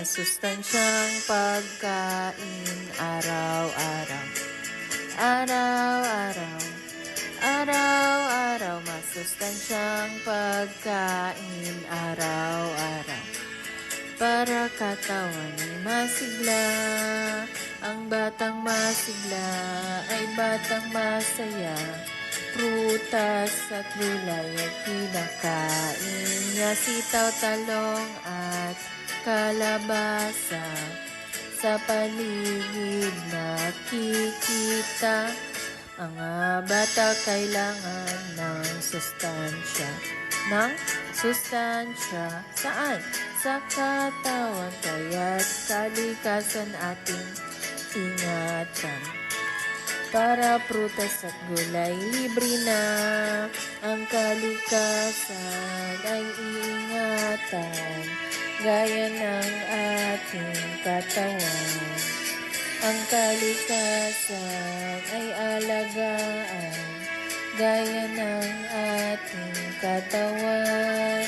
masustansyang pagkain araw-araw. Araw-araw, araw-araw, masustansyang pagkain araw-araw. Para katawan ay masigla, ang batang masigla ay batang masaya. Prutas at gulay ay kinakain niya, sitaw, talong at kalabasa. Sa paligid nakikita, mga bata kailangan ng sustansya. Saan? Sa katawan, kaya't kalikasan ating ingatan. Para prutas at gulay libre na, ang kalikasan ay iingatan, gaya ng ating katawan. Ang kalikasan ay alagaan, gaya ng ating katawan.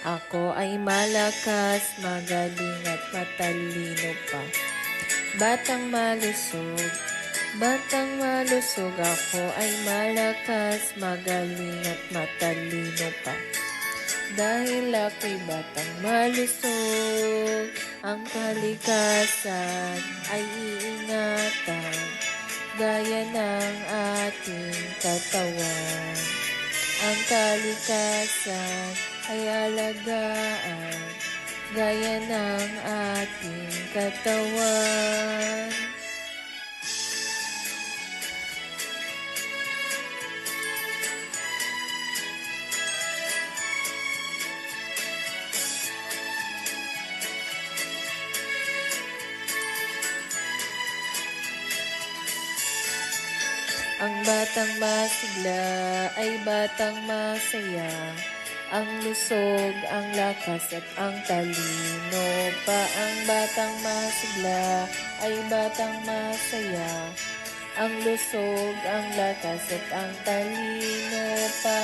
Ako ay malakas, magaling at matalino pa. Batang malusog, ako ay malakas, magaling at matalino pa. Dahil ako'y batang malusog, ang kalikasan ay iingatan, gaya ng ating katawan. Ang kalikasan ay alagaan, gaya ng ating katawan. Ang batang masigla ay batang masaya. Ang lusog, ang lakas at ang talino pa. Ang batang masigla ay batang masaya. Ang lusog, ang lakas at ang talino pa.